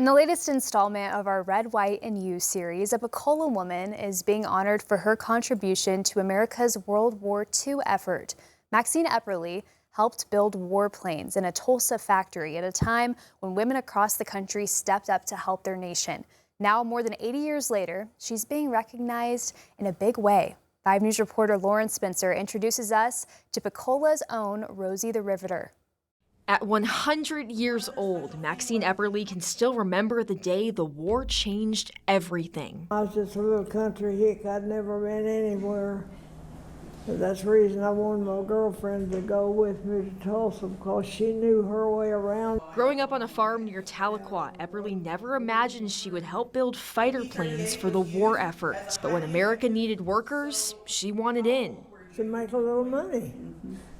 In the latest installment of our Red, White, and You series, a Pocola woman is being honored for her contribution to America's World War II effort. Maxine Epperly helped build warplanes in a Tulsa factory at a time when women across the country stepped up to help their nation. Now, more than 80 years later, she's being recognized in a big way. 5 News reporter Lauren Spencer introduces us to Pocola's own Rosie the Riveter. At 100 years old, Maxine Epperly can still remember the day the war changed everything. I was just a little country hick. I'd never been anywhere. But that's the reason I wanted my girlfriend to go with me to Tulsa, because she knew her way around. Growing up on a farm near Tahlequah, Epperly never imagined she would help build fighter planes for the war effort. But when America needed workers, she wanted in. To make a little money.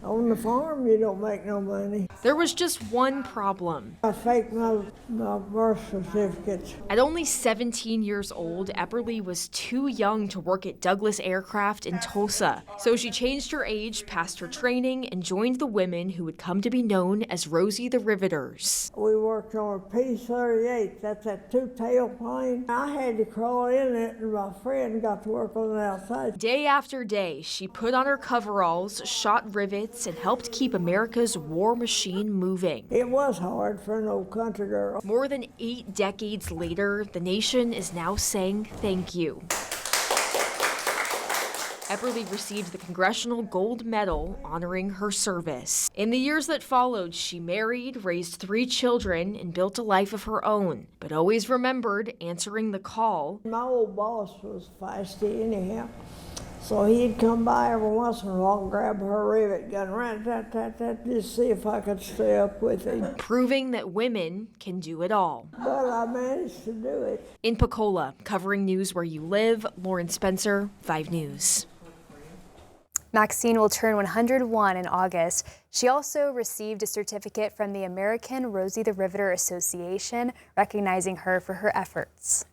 On the farm, you don't make no money. There was just one problem. I faked my birth certificates. At only 17 years old, Epperly was too young to work at Douglas Aircraft in Tulsa. So she changed her age, passed her training, and joined the women who would come to be known as Rosie the Riveters. We worked on a P-38. That's that two-tail plane. I had to crawl in it, and my friend got to work on the outside. Day after day, she put on her coveralls, shot rivets, and helped keep America's war machine moving. It was hard for an old country girl. More than 8 decades later, the nation is now saying thank you. Epperly received the Congressional Gold Medal honoring her service. In the years that followed, she married, raised 3 children, and built a life of her own, but always remembered answering the call. My old boss was feisty anyhow. So he'd come by every once in a while and grab her rivet gun, just see if I could stay up with him. Proving that women can do it all. But I managed to do it. In Pocola, covering news where you live, Lauren Spencer, 5 News. Maxine will turn 101 in August. She also received a certificate from the American Rosie the Riveter Association, recognizing her for her efforts.